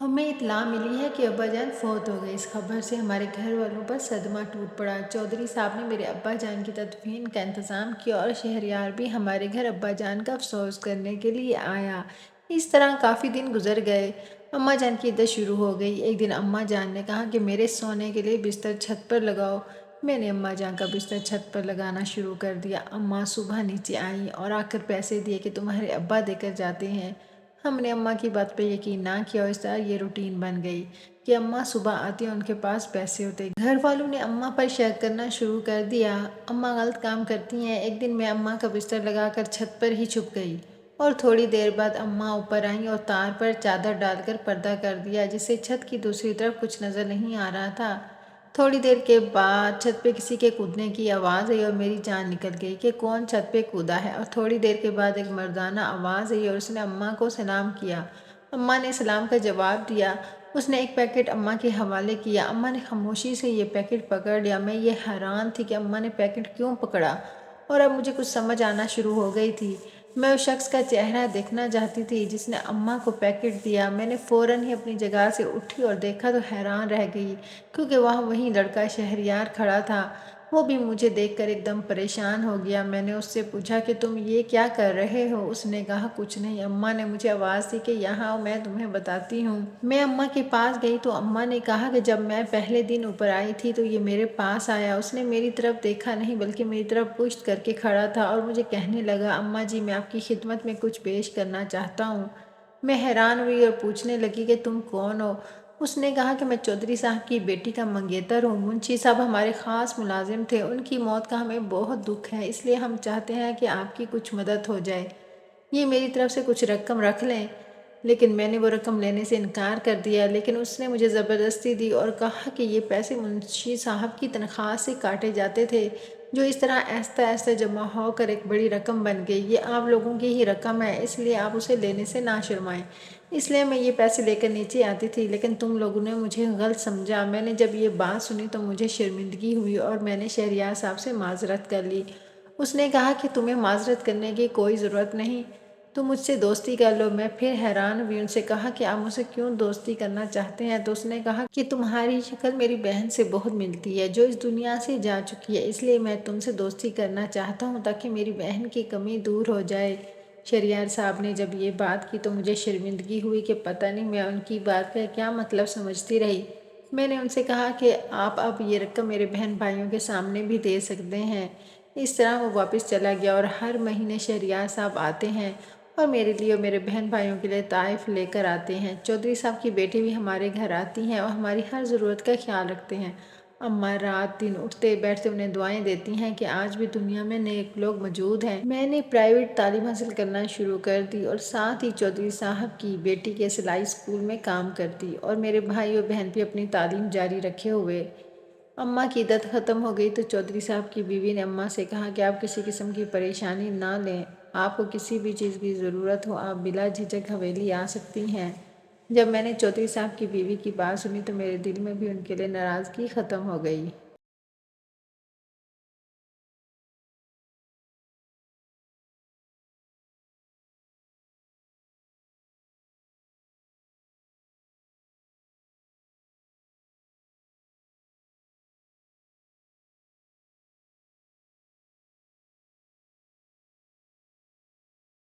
ہمیں اطلاع ملی ہے کہ ابا جان فوت ہو گئے۔ اس خبر سے ہمارے گھر والوں پر صدمہ ٹوٹ پڑا۔ چودھری صاحب نے میرے ابا جان کی تدفین کا انتظام کیا اور شہریار بھی ہمارے گھر ابا جان کا افسوس کرنے کے لیے آیا۔ اس طرح کافی دن گزر گئے۔ اماں جان کی عدت شروع ہو گئی۔ ایک دن اماں جان نے کہا کہ میرے سونے کے لیے بستر چھت پر لگاؤ۔ میں نے اماں جان کا بستر چھت پر لگانا شروع کر دیا۔ اماں صبح نیچے آئیں اور آ کر پیسے دیے کہ تمہارے ابا دے کر جاتے ہیں۔ ہم نے اماں کی بات پہ یقین نہ کیا اور اس طرح یہ روٹین بن گئی کہ اماں صبح آتی اور ان کے پاس پیسے ہوتے۔ گھر والوں نے اماں پر شک کرنا شروع کر دیا۔ اماں غلط کام کرتی ہیں۔ ایک دن میں اماں کا بستر لگا کر چھت پر ہی چھپ گئی اور تھوڑی دیر بعد اماں اوپر آئیں اور تار پر چادر ڈال کر پردہ کر دیا جس سے چھت کی دوسری طرف کچھ نظر نہیں آ رہا تھا۔ تھوڑی دیر کے بعد چھت پہ کسی کے کودنے کی آواز آئی اور میری جان نکل گئی کہ کون چھت پہ کودا ہے، اور تھوڑی دیر کے بعد ایک مردانہ آواز آئی اور اس نے اماں کو سلام کیا۔ اماں نے سلام کا جواب دیا۔ اس نے ایک پیکٹ اماں کے حوالے کیا۔ اماں نے خاموشی سے یہ پیکٹ پکڑ لیا۔ میں یہ حیران تھی کہ اماں نے پیکٹ کیوں پکڑا، اور اب مجھے کچھ سمجھ آنا شروع ہو گئی تھی۔ میں اس شخص کا چہرہ دیکھنا چاہتی تھی جس نے اماں کو پیکٹ دیا۔ میں نے فوراً ہی اپنی جگہ سے اٹھی اور دیکھا تو حیران رہ گئی کیونکہ وہاں وہی لڑکا شہریار کھڑا تھا۔ وہ بھی مجھے دیکھ کر ایک دم پریشان ہو گیا۔ میں نے اس سے پوچھا کہ تم یہ کیا کر رہے ہو؟ اس نے کہا کچھ نہیں۔ اماں نے مجھے آواز دی کہ یہاں آؤ، میں تمہیں بتاتی ہوں۔ میں اماں کے پاس گئی تو اماں نے کہا کہ جب میں پہلے دن اوپر آئی تھی تو یہ میرے پاس آیا۔ اس نے میری طرف دیکھا نہیں بلکہ میری طرف پشت کر کے کھڑا تھا اور مجھے کہنے لگا اماں جی میں آپ کی خدمت میں کچھ پیش کرنا چاہتا ہوں۔ میں حیران ہوئی اور پوچھنے لگی کہ تم کون ہو؟ اس نے کہا کہ میں چودھری صاحب کی بیٹی کا منگیتر ہوں۔ منشی صاحب ہمارے خاص ملازم تھے۔ ان کی موت کا ہمیں بہت دکھ ہے، اس لیے ہم چاہتے ہیں کہ آپ کی کچھ مدد ہو جائے۔ یہ میری طرف سے کچھ رقم رکھ لیں۔ لیکن میں نے وہ رقم لینے سے انکار کر دیا، لیکن اس نے مجھے زبردستی دی اور کہا کہ یہ پیسے منشی صاحب کی تنخواہ سے کاٹے جاتے تھے، جو اس طرح آہستہ آہستہ جمع ہو کر ایک بڑی رقم بن گئی۔ یہ آپ لوگوں کی ہی رقم ہے، اس لیے آپ اسے لینے سے نہ شرمائیں۔ اس لیے میں یہ پیسے لے کر نیچے آتی تھی، لیکن تم لوگوں نے مجھے غلط سمجھا۔ میں نے جب یہ بات سنی تو مجھے شرمندگی ہوئی اور میں نے شہریار صاحب سے معذرت کر لی۔ اس نے کہا کہ تمہیں معذرت کرنے کی کوئی ضرورت نہیں، تم مجھ سے دوستی کر لو۔ میں پھر حیران ہوئی، ان سے کہا کہ آپ مجھ سے کیوں دوستی کرنا چاہتے ہیں؟ تو اس نے کہا کہ تمہاری شکل میری بہن سے بہت ملتی ہے جو اس دنیا سے جا چکی ہے، اس لیے میں تم سے دوستی کرنا چاہتا ہوں تاکہ میری بہن کی کمی دور ہو جائے۔ شہریار صاحب نے جب یہ بات کی تو مجھے شرمندگی ہوئی کہ پتہ نہیں میں ان کی بات کا کیا مطلب سمجھتی رہی۔ میں نے ان سے کہا کہ آپ اب یہ رقم میرے بہن بھائیوں کے سامنے بھی دے سکتے ہیں۔ اس طرح وہ واپس چلا گیا اور ہر مہینے شہریار صاحب آتے ہیں اور میرے لیے اور میرے بہن بھائیوں کے لیے تحائف لے کر آتے ہیں۔ چودھری صاحب کی بیٹی بھی ہمارے گھر آتی ہیں اور ہماری ہر ضرورت کا خیال رکھتے ہیں۔ اماں رات دن اٹھتے بیٹھتے انہیں دعائیں دیتی ہیں کہ آج بھی دنیا میں نیک لوگ موجود ہیں۔ میں نے پرائیویٹ تعلیم حاصل کرنا شروع کر دی اور ساتھ ہی چودھری صاحب کی بیٹی کے سلائی اسکول میں کام کرتی اور میرے بھائی اور بہن بھی اپنی تعلیم جاری رکھے ہوئے۔ اماں کی عدت ختم ہو گئی تو چودھری صاحب کی بیوی نے اماں سے کہا کہ آپ کسی قسم کی پریشانی نہ لیں، آپ کو کسی بھی چیز کی ضرورت ہو آپ بلا جھجک حویلی آ سکتی ہیں۔ جب میں نے چودھری صاحب کی بیوی کی بات سنی تو میرے دل میں بھی ان کے لیے ناراضگی ختم ہو گئی۔